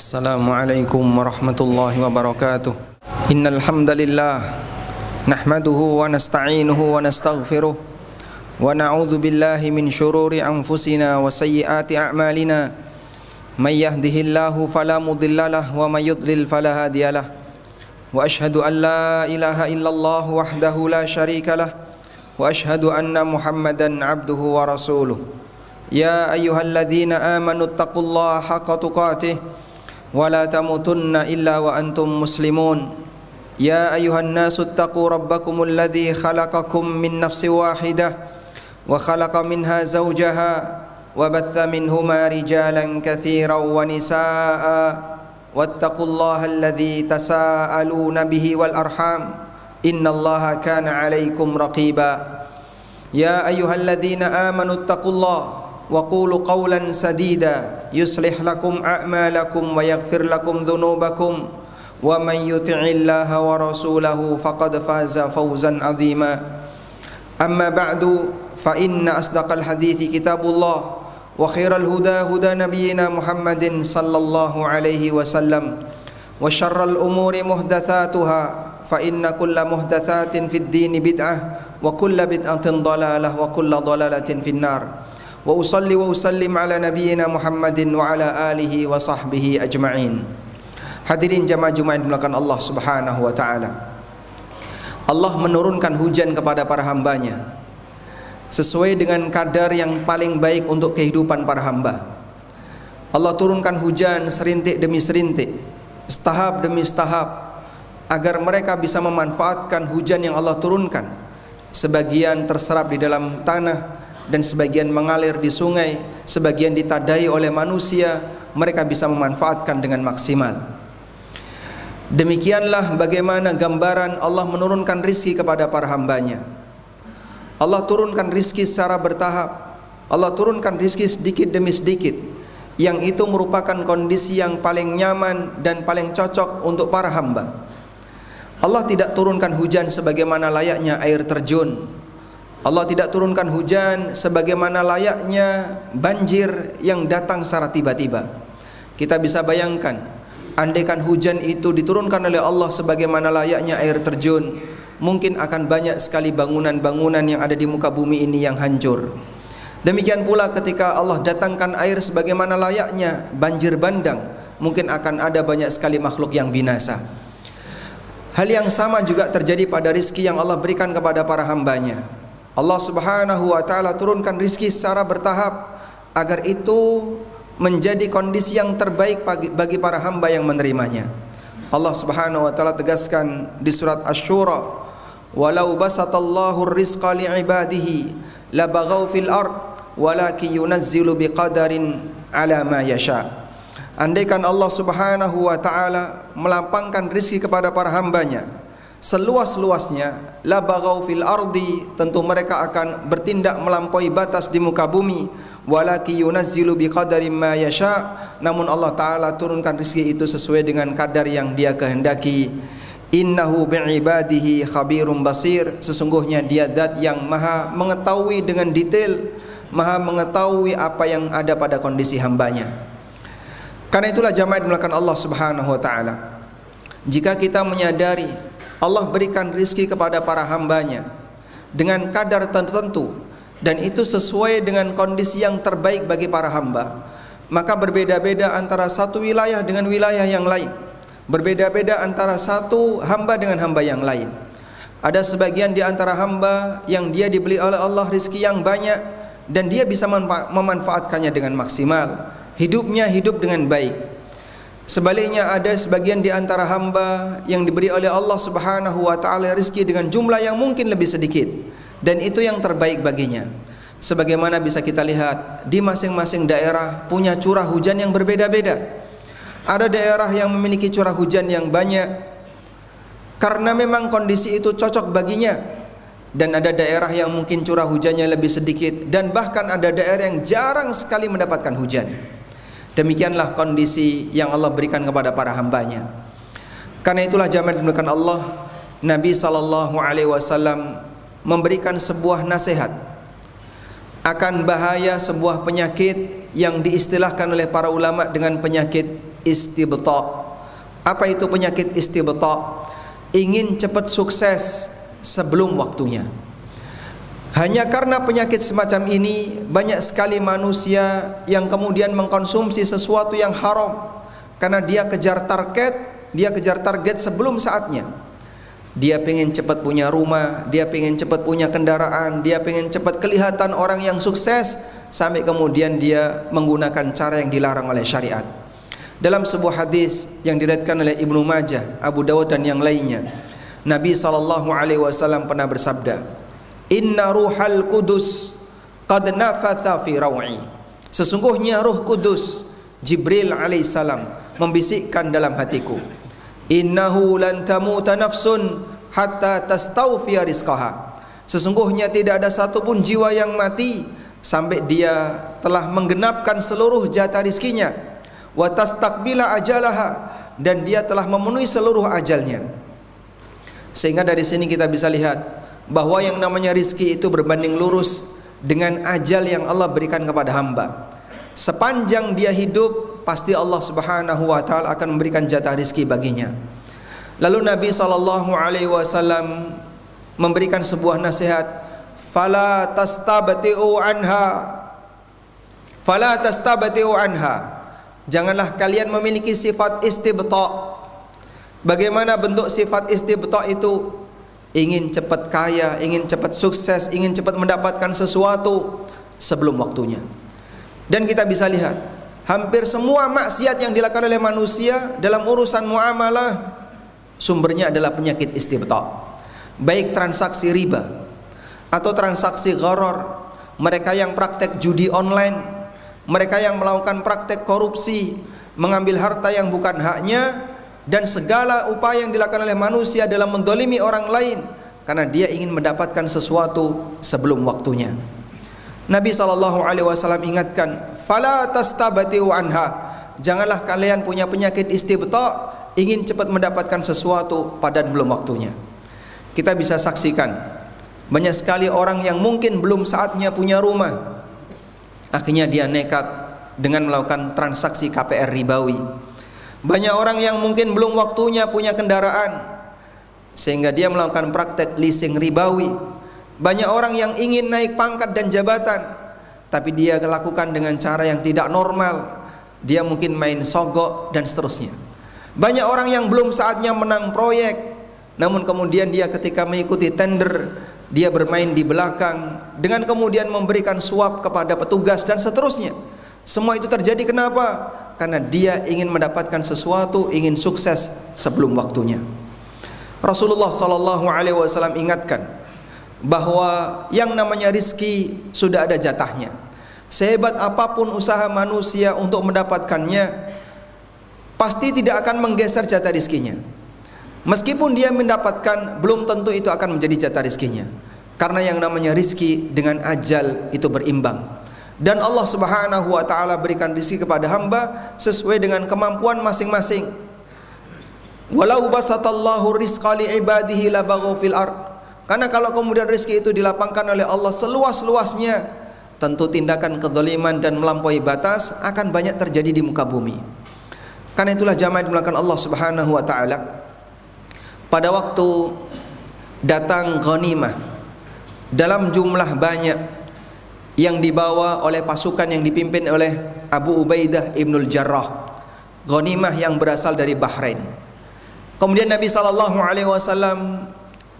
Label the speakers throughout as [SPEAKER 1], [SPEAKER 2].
[SPEAKER 1] Assalamualaikum warahmatullahi wabarakatuh. Innal hamdalillah nahmaduhu wa nasta'inuhu wa nastaghfiruh wa na'udzu billahi min shururi anfusina wa sayyiati a'malina. May yahdihillahu fala mudhillalah wa may yudlil fala hadiyalah. Wa ashhadu an la ilaha illallah wahdahu la syarikalah wa ashhadu anna Muhammadan abduhu wa rasuluh. Ya ayyuhalladzina amanu taqullaha haqqa tuqatih wa la tamutunna illa wa antum muslimun. Ya ayyuhan nasu taqu rabbakumul ladzi khalaqakum min nafsin wahidah wa khalaqa minha zawjaha wa batha minhuma rijalan katsiran wa nisaa'a wattaqullaha alladzi tasaaluna bihi wal arham innallaha kana 'alaikum raqiba. Ya ayyuhalladzina amanu taqullaha wa qulu qawlan sadida yuslih lakum a'malakum wa yaghfir lakum dhunubakum wa man yuti'illaha wa rasulahu faqad faza fawzan 'azima. Amma ba'du fa inna asdaqal hadithi kitabullah wa khairal huda huda nabiyyina Muhammadin sallallahu alaihi wasallam wa syarral umuri muhdatsatuha fa inna kulla muhdatsatin fid dini bid'ah wa kulla bid'atin dhalalah wa kulla dhalalatin finnar. Wa usalli wa usallim ala nabiyyina Muhammadin wa ala alihi wa sahbihi ajma'in. Hadirin jamaah Jumat yang dimuliakan Allah Subhanahu wa taala. Allah menurunkan hujan kepada para hambanya sesuai dengan kadar yang paling baik untuk kehidupan para hamba. Allah turunkan hujan serintik demi serintik, setahap demi setahap, agar mereka bisa memanfaatkan hujan yang Allah turunkan. Sebagian terserap di dalam tanah dan sebagian mengalir di sungai, sebagian ditadai oleh manusia, mereka bisa memanfaatkan dengan maksimal. Demikianlah bagaimana gambaran Allah menurunkan rizki kepada para hambanya. Allah turunkan rizki secara bertahap. Allah turunkan rizki sedikit demi sedikit, yang itu merupakan kondisi yang paling nyaman dan paling cocok untuk para hamba. Allah tidak turunkan hujan sebagaimana layaknya air terjun. Allah tidak turunkan hujan sebagaimana layaknya banjir yang datang secara tiba-tiba. Kita bisa bayangkan, andaikan hujan itu diturunkan oleh Allah sebagaimana layaknya air terjun, mungkin akan banyak sekali bangunan-bangunan yang ada di muka bumi ini yang hancur. Demikian pula ketika Allah datangkan air sebagaimana layaknya banjir bandang, mungkin akan ada banyak sekali makhluk yang binasa. Hal yang sama juga terjadi pada rizki yang Allah berikan kepada para hambanya. Allah Subhanahu wa taala turunkan rizki secara bertahap agar itu menjadi kondisi yang terbaik bagi para hamba yang menerimanya. Allah Subhanahu wa taala tegaskan di surat Asy-Syura, "Walau basatallahu ar-rizqa li'ibadihi labaghaw fil ard walakin yunazzilu biqadarin 'ala ma yasha." Andaikan Allah Subhanahu wa taala melapangkan rizki kepada para hambanya seluas-luasnya, la baghaw fil ardi, tentu mereka akan bertindak melampaui batas di muka bumi. Walaki yunazzilu biqadarin ma yasha, namun Allah taala turunkan rezeki itu sesuai dengan kadar yang Dia kehendaki. Innahu bi'ibadihi khabirum basir, sesungguhnya Dia zat yang maha mengetahui dengan detail, maha mengetahui apa yang ada pada kondisi hambanya. Karena itulah jamaah dimuliakan Allah Subhanahu wa taala, jika kita menyadari Allah berikan rizki kepada para hambanya dengan kadar tertentu, dan itu sesuai dengan kondisi yang terbaik bagi para hamba, maka berbeda-beda antara satu wilayah dengan wilayah yang lain, berbeda-beda antara satu hamba dengan hamba yang lain. Ada sebagian di antara hamba yang dia diberi oleh Allah rizki yang banyak dan dia bisa memanfaatkannya dengan maksimal, hidupnya hidup dengan baik. Sebaliknya ada sebagian di antara hamba yang diberi oleh Allah Subhanahu wa taala rezeki dengan jumlah yang mungkin lebih sedikit, dan itu yang terbaik baginya. Sebagaimana bisa kita lihat di masing-masing daerah punya curah hujan yang berbeda-beda. Ada daerah yang memiliki curah hujan yang banyak karena memang kondisi itu cocok baginya, dan ada daerah yang mungkin curah hujannya lebih sedikit, dan bahkan ada daerah yang jarang sekali mendapatkan hujan. Demikianlah kondisi yang Allah berikan kepada para hambanya. Karena itulah jamaah dimuliakan Allah, Nabi SAW memberikan sebuah nasihat akan bahaya sebuah penyakit yang diistilahkan oleh para ulama dengan penyakit istibta'. Apa itu penyakit istibta'? Ingin cepat sukses sebelum waktunya. Hanya karena penyakit semacam ini, banyak sekali manusia yang kemudian mengkonsumsi sesuatu yang haram karena dia kejar target sebelum saatnya. Dia pengen cepat punya rumah, dia pengen cepat punya kendaraan, dia pengen cepat kelihatan orang yang sukses, sampai kemudian dia menggunakan cara yang dilarang oleh syariat. Dalam sebuah hadis yang diriwayatkan oleh Ibnu Majah, Abu Dawud dan yang lainnya, Nabi SAW pernah bersabda, "Inna ruhal kudus qad nafatha fi raw'i." Sesungguhnya Ruh Kudus, Jibril alaihissalam, membisikkan dalam hatiku, "Innahu lan tamuta nafsun hatta tastawfiya rizqaha." Sesungguhnya tidak ada satupun jiwa yang mati sampai dia telah menggenapkan seluruh jatah rizkinya, wa tastaqbila ajalaha, dan dia telah memenuhi seluruh ajalnya. Sehingga dari sini kita bisa lihat bahwa yang namanya rizki itu berbanding lurus dengan ajal yang Allah berikan kepada hamba. Sepanjang dia hidup, pasti Allah Subhanahu wa taala akan memberikan jatah rizki baginya. Lalu Nabi SAW memberikan sebuah nasihat, "Fala tastabti'u anha." Janganlah kalian memiliki sifat istibta'. Bagaimana bentuk sifat istibta' itu? Ingin cepat kaya, ingin cepat sukses, ingin cepat mendapatkan sesuatu sebelum waktunya. Dan kita bisa lihat, hampir semua maksiat yang dilakukan oleh manusia dalam urusan muamalah, sumbernya adalah penyakit istibta'. Baik transaksi riba atau transaksi gharar, mereka yang praktek judi online, mereka yang melakukan praktek korupsi, mengambil harta yang bukan haknya, dan segala upaya yang dilakukan oleh manusia dalam mendolimi orang lain karena dia ingin mendapatkan sesuatu sebelum waktunya. Nabi SAW ingatkan, "Fala tastabti'u anha." Janganlah kalian punya penyakit istibta', ingin cepat mendapatkan sesuatu padahal belum waktunya. Kita bisa saksikan banyak sekali orang yang mungkin belum saatnya punya rumah, akhirnya dia nekat dengan melakukan transaksi KPR ribawi. Banyak orang yang mungkin belum waktunya punya kendaraan, sehingga dia melakukan praktek leasing ribawi. Banyak orang yang ingin naik pangkat dan jabatan, tapi dia lakukan dengan cara yang tidak normal. Dia mungkin main sogok dan seterusnya. Banyak orang yang belum saatnya menang proyek, namun kemudian dia ketika mengikuti tender, dia bermain di belakang dengan kemudian memberikan suap kepada petugas dan seterusnya. Semua itu terjadi kenapa? Karena dia ingin mendapatkan sesuatu, ingin sukses sebelum waktunya. Rasulullah SAW ingatkan bahwa yang namanya rizki sudah ada jatahnya. Sehebat apapun usaha manusia untuk mendapatkannya, pasti tidak akan menggeser jatah rizkinya. Meskipun dia mendapatkan, belum tentu itu akan menjadi jatah rizkinya. Karena yang namanya rizki dengan ajal itu berimbang. Dan Allah Subhanahu wa taala berikan rezeki kepada hamba sesuai dengan kemampuan masing-masing. Walau basatallahu rizqa li ibadihi labaghaw fil ard. Karena kalau kemudian rezeki itu dilapangkan oleh Allah seluas-luasnya, tentu tindakan kezaliman dan melampaui batas akan banyak terjadi di muka bumi. Karena itulah jamaah dimulakan Allah Subhanahu wa taala, pada waktu datang ghanimah dalam jumlah banyak yang dibawa oleh pasukan yang dipimpin oleh Abu Ubaidah Ibnul Jarrah, ghanimah yang berasal dari Bahrain. Kemudian Nabi SAW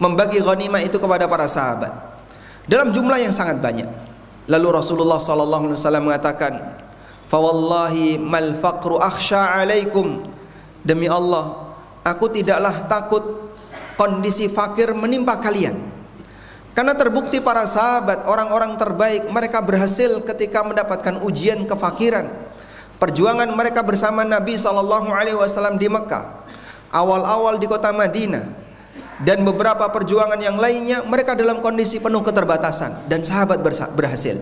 [SPEAKER 1] membagi ghanimah itu kepada para sahabat dalam jumlah yang sangat banyak. Lalu Rasulullah SAW mengatakan, "Fa wallahi mal faqru akhsha alaikum." Demi Allah, aku tidaklah takut kondisi fakir menimpa kalian. Karena terbukti para sahabat, orang-orang terbaik, mereka berhasil ketika mendapatkan ujian kefakiran. Perjuangan mereka bersama Nabi SAW di Mekah, awal-awal di kota Madinah, dan beberapa perjuangan yang lainnya, mereka dalam kondisi penuh keterbatasan, dan sahabat berhasil.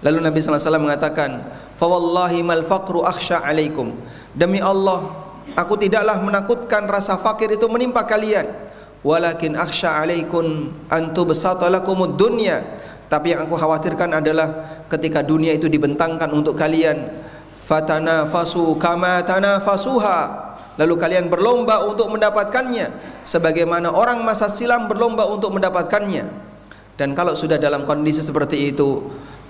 [SPEAKER 1] Lalu Nabi SAW mengatakan, "Fa wallahi mal faqru akhsha alaikum." Demi Allah, aku tidaklah menakutkan rasa fakir itu menimpa kalian. Walakin akhsha alaikum an tubsata lakumud dunya. Tapi yang aku khawatirkan adalah ketika dunia itu dibentangkan untuk kalian, fatanafasu kama tanafasuha. Lalu kalian berlomba untuk mendapatkannya sebagaimana orang masa silam berlomba untuk mendapatkannya. Dan kalau sudah dalam kondisi seperti itu,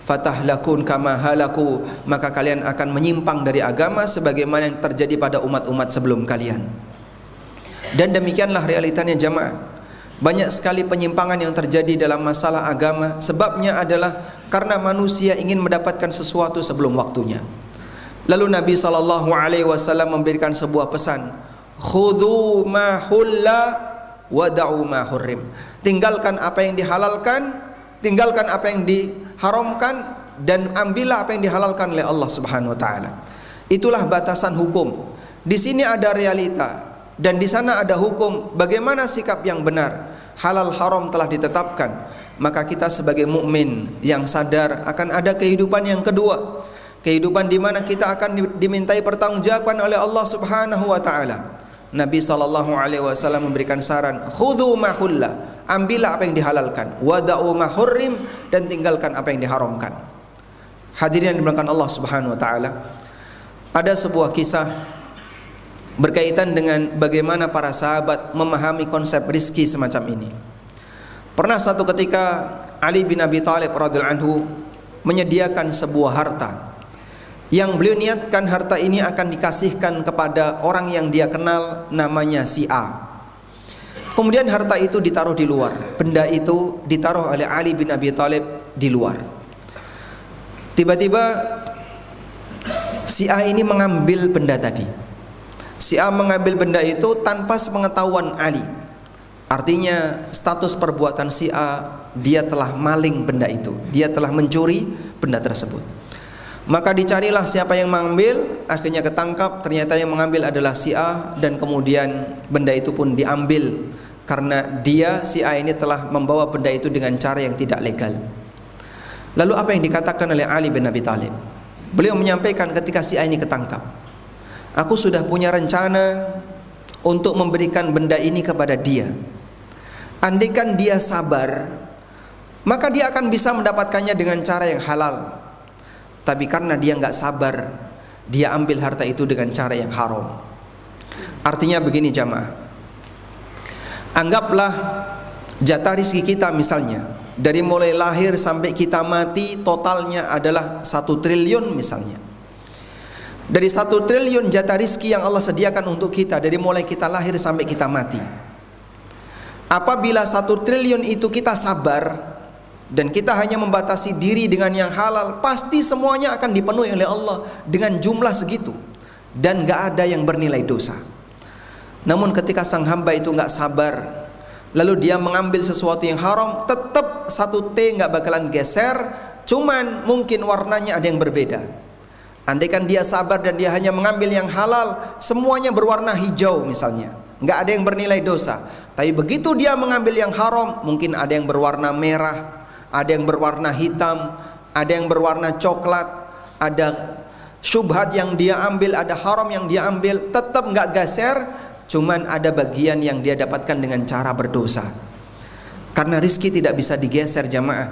[SPEAKER 1] fatahlakun kama halaku, maka kalian akan menyimpang dari agama sebagaimana yang terjadi pada umat-umat sebelum kalian. Dan demikianlah realitanya jamaah. Banyak sekali penyimpangan yang terjadi dalam masalah agama. Sebabnya adalah karena manusia ingin mendapatkan sesuatu sebelum waktunya. Lalu Nabi SAW memberikan sebuah pesan, khudhu ma hulla wada'u ma hurrim. Tinggalkan apa yang dihalalkan, tinggalkan apa yang diharamkan, dan ambillah apa yang dihalalkan oleh Allah Subhanahu wa taala. Itulah batasan hukum. Di sini ada realita dan di sana ada hukum. Bagaimana sikap yang benar? Halal haram telah ditetapkan. Maka kita sebagai mukmin yang sadar akan ada kehidupan yang kedua. Kehidupan di mana kita akan dimintai pertanggungjawaban oleh Allah Subhanahu wa taala. Nabi SAW memberikan saran, khudhu ma hulla, ambillah apa yang dihalalkan, wada'u ma hurrim, dan tinggalkan apa yang diharamkan. Hadirin yang dimuliakan Allah Subhanahu wa taala, ada sebuah kisah berkaitan dengan bagaimana para sahabat memahami konsep rizki semacam ini. Pernah satu ketika Ali bin Abi Thalib radhiyallahu anhu menyediakan sebuah harta yang beliau niatkan harta ini akan dikasihkan kepada orang yang dia kenal, namanya si A. Kemudian harta itu ditaruh di luar. Benda itu ditaruh oleh Ali bin Abi Thalib di luar. Tiba-tiba si A ini mengambil benda tadi. Si A mengambil benda itu tanpa sepengetahuan Ali. Artinya status perbuatan si A, dia telah maling benda itu, dia telah mencuri benda tersebut. Maka dicarilah siapa yang mengambil, akhirnya ketangkap, ternyata yang mengambil adalah si A, dan kemudian benda itu pun diambil karena dia, si A ini telah membawa benda itu dengan cara yang tidak legal. Lalu apa yang dikatakan oleh Ali bin Abi Thalib? Beliau menyampaikan ketika si A ini ketangkap, aku sudah punya rencana untuk memberikan benda ini kepada dia. Andaikan dia sabar, maka dia akan bisa mendapatkannya dengan cara yang halal. Tapi karena dia nggak sabar, dia ambil harta itu dengan cara yang haram. Artinya begini jamaah, anggaplah jatah rizki kita misalnya, dari mulai lahir sampai kita mati totalnya adalah 1 triliun misalnya. Dari 1 triliun jatah rizki yang Allah sediakan untuk kita dari mulai kita lahir sampai kita mati, apabila 1 triliun itu kita sabar dan kita hanya membatasi diri dengan yang halal, pasti semuanya akan dipenuhi oleh Allah dengan jumlah segitu, dan gak ada yang bernilai dosa. Namun ketika sang hamba itu gak sabar, lalu dia mengambil sesuatu yang haram, tetap 1 T gak bakalan geser, cuman mungkin warnanya ada yang berbeda. Andaikan dia sabar dan dia hanya mengambil yang halal, semuanya berwarna hijau misalnya, gak ada yang bernilai dosa. Tapi begitu dia mengambil yang haram, mungkin ada yang berwarna merah, ada yang berwarna hitam, ada yang berwarna coklat, ada syubhat yang dia ambil, ada haram yang dia ambil, tetap nggak geser, cuman ada bagian yang dia dapatkan dengan cara berdosa. Karena rizki tidak bisa digeser jamaah.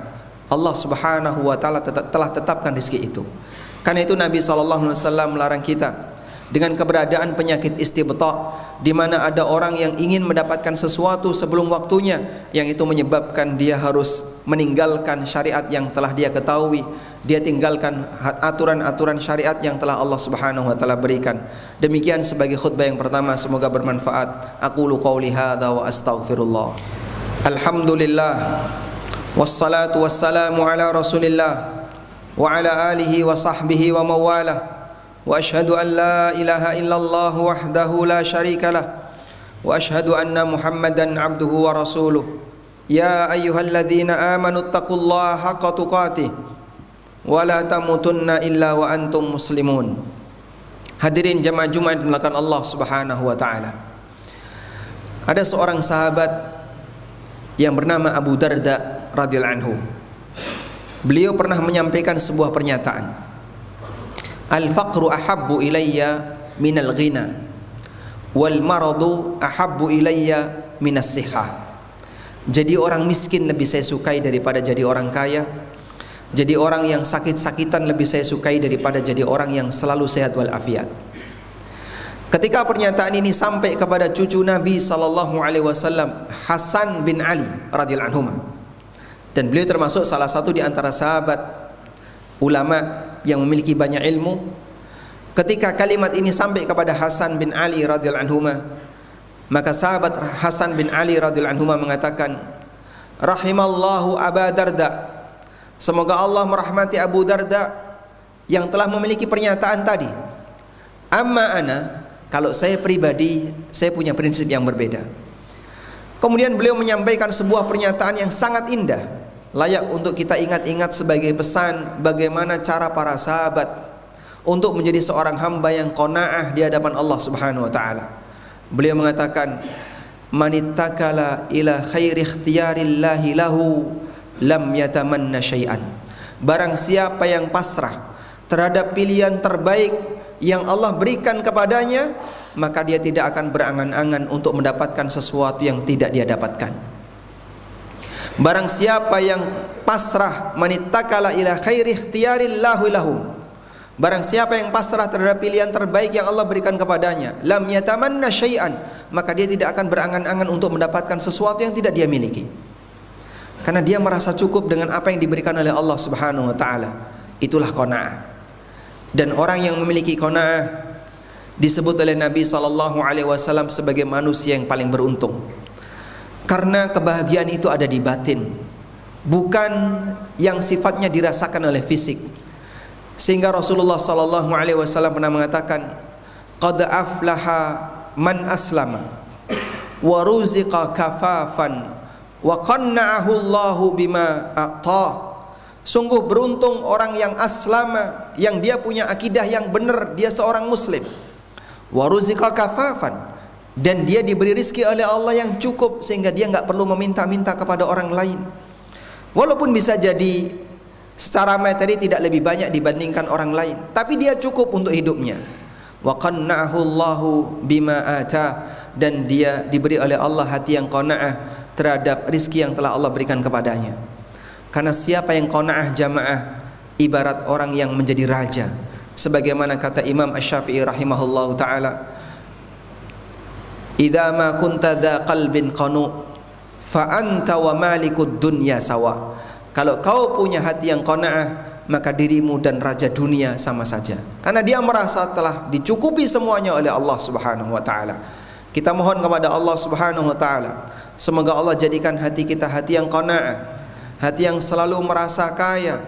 [SPEAKER 1] Allah Subhanahu wa taala telah tetapkan rizki itu. Karena itu Nabi SAW melarang kita dengan keberadaan penyakit istibta, di mana ada orang yang ingin mendapatkan sesuatu sebelum waktunya, yang itu menyebabkan dia harus meninggalkan syariat yang telah dia ketahui, dia tinggalkan aturan-aturan syariat yang telah Allah Subhanahu wa taala berikan. Demikian sebagai khutbah yang pertama, semoga bermanfaat. Aqulu qauli hadza wa astaghfirullah. Alhamdulillah wassalatu wassalamu ala Rasulillah wa ala alihi wa sahbihi wa mawalah. Wa ashhadu an la ilaha illallah wahdahu la syarika lah, wa ashhadu anna Muhammadan abduhu wa rasuluh. Ya ayyuhalladzina amanu taqullaha haqqa tuqatih wa la tamutunna illa wa antum muslimun. Hadirin jamaah Jumat dimulakan Allah Subhanahu wa taala. Ada seorang sahabat yang bernama Abu Darda radhiyallahu anhu. Beliau pernah menyampaikan sebuah pernyataan, al-faqru ahabbu ilayya minal ghina wal maradu ahabbu ilayya minas sihah. Jadi orang miskin lebih saya sukai daripada jadi orang kaya, Jadi orang yang sakit-sakitan lebih saya sukai daripada jadi orang yang selalu sehat walafiat. Ketika pernyataan ini sampai kepada cucu Nabi SAW, Hasan bin Ali radhiyallahu anhu, dan beliau termasuk salah satu di antara sahabat ulama yang memiliki banyak ilmu. Ketika kalimat ini sampai kepada Hasan bin Ali radhiyallahu anhu, maka sahabat Hasan bin Ali radhiyallahu anhu mengatakan, rahimallahu Aba Darda, semoga Allah merahmati Abu Darda yang telah memiliki pernyataan tadi. Amma ana, kalau saya pribadi, saya punya prinsip yang berbeda. Kemudian beliau menyampaikan sebuah pernyataan yang sangat indah, layak untuk kita ingat-ingat sebagai pesan bagaimana cara para sahabat untuk menjadi seorang hamba yang qanaah di hadapan Allah Subhanahu wa taala. Beliau mengatakan, manittakala ila khairi ikhtiyarillahi lahu lam yatamanna syai'an. Barang siapa yang pasrah terhadap pilihan terbaik yang Allah berikan kepadanya, maka dia tidak akan berangan-angan untuk mendapatkan sesuatu yang tidak dia dapatkan. Barang siapa yang pasrah, manittakala ila khairi ikhtiyarillahi lahu, barang siapa yang pasrah terhadap pilihan terbaik yang Allah berikan kepadanya, lam yatamanna syai'an, maka dia tidak akan berangan-angan untuk mendapatkan sesuatu yang tidak dia miliki. Karena dia merasa cukup dengan apa yang diberikan oleh Allah Subhanahu wa taala. Itulah qanaah. Dan orang yang memiliki qanaah disebut oleh Nabi SAW sebagai manusia yang paling beruntung. Karena kebahagiaan itu ada di batin, bukan yang sifatnya dirasakan oleh fisik. Sehingga Rasulullah SAW pernah mengatakan, qad aflaha man aslama wa ruziqa kafafan wa qanna'ahu Allahu bima a'ta. Sungguh beruntung orang yang aslama, yang dia punya akidah yang benar, dia seorang muslim. Wa ruziqa kafafan, dan dia diberi rizki oleh Allah yang cukup sehingga dia enggak perlu meminta-minta kepada orang lain. Walaupun bisa jadi secara materi tidak lebih banyak dibandingkan orang lain, tapi dia cukup untuk hidupnya. Wa qanna'ahu Allahu bima ata, dan dia diberi oleh Allah hati yang qanaah terhadap rizki yang telah Allah berikan kepadanya. Karena siapa yang qanaah jamaah ibarat orang yang menjadi raja. Sebagaimana kata Imam Asy-Syafi'i rahimahullahu taala, idza ma kunta dza qalbin qanu fa anta wa malikud dunya sawa. Kalau kau punya hati yang qanaah, maka dirimu dan raja dunia sama saja. Karena dia merasa telah dicukupi semuanya oleh Allah Subhanahu wa taala. Kita mohon kepada Allah Subhanahu wa taala, semoga Allah jadikan hati kita hati yang qanaah, hati yang selalu merasa kaya,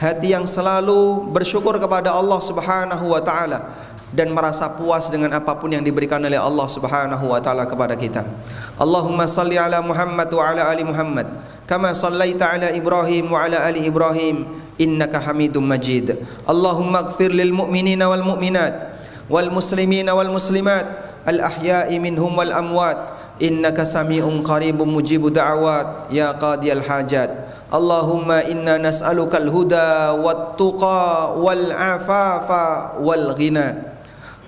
[SPEAKER 1] hati yang selalu bersyukur kepada Allah Subhanahu wa taala, dan merasa puas dengan apapun yang diberikan oleh Allah Subhanahu wa taala kepada kita. Allahumma salli ala Muhammad wa ala ali Muhammad kama sallaita ala Ibrahim wa ala ali Ibrahim innaka Hamidum Majid. Allahumma ighfir lil mu'minina wal mu'minat wal muslimina wal muslimat al ahya'i minhum wal amwat innaka sami'un qaribun mujibu da'awat ya qadiyal hajat. Allahumma inna nas'aluka al-huda wat tuqa wal afafa wal ghina.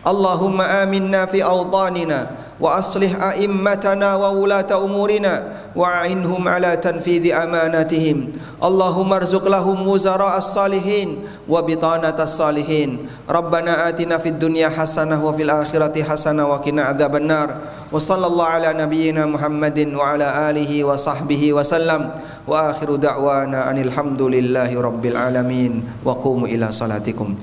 [SPEAKER 1] Allahumma aminna fi awtanina wa aslih a'immatana wa wulata umurina wa a'inhum ala tanfidhi amanatihim. Allahumma arzuq lahum wuzara as-salihin wa bitanata as-salihin. Rabbana atina fid dunya hasanah wa fil akhirati hasanah wa qina adzaban nar. Wa sallallahu ala nabiyyina Muhammadin wa ala alihi wa sahbihi wa sallam. Wa akhiru da'wana anil hamdulillahi rabbil alamin. Wa qumu ila salatikum.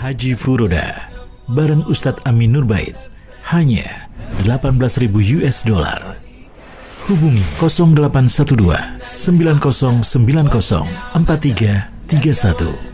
[SPEAKER 2] Haji Furoda bareng Ustadz Amin Nurbait hanya $18.000. Hubungi 0812 9090 4331.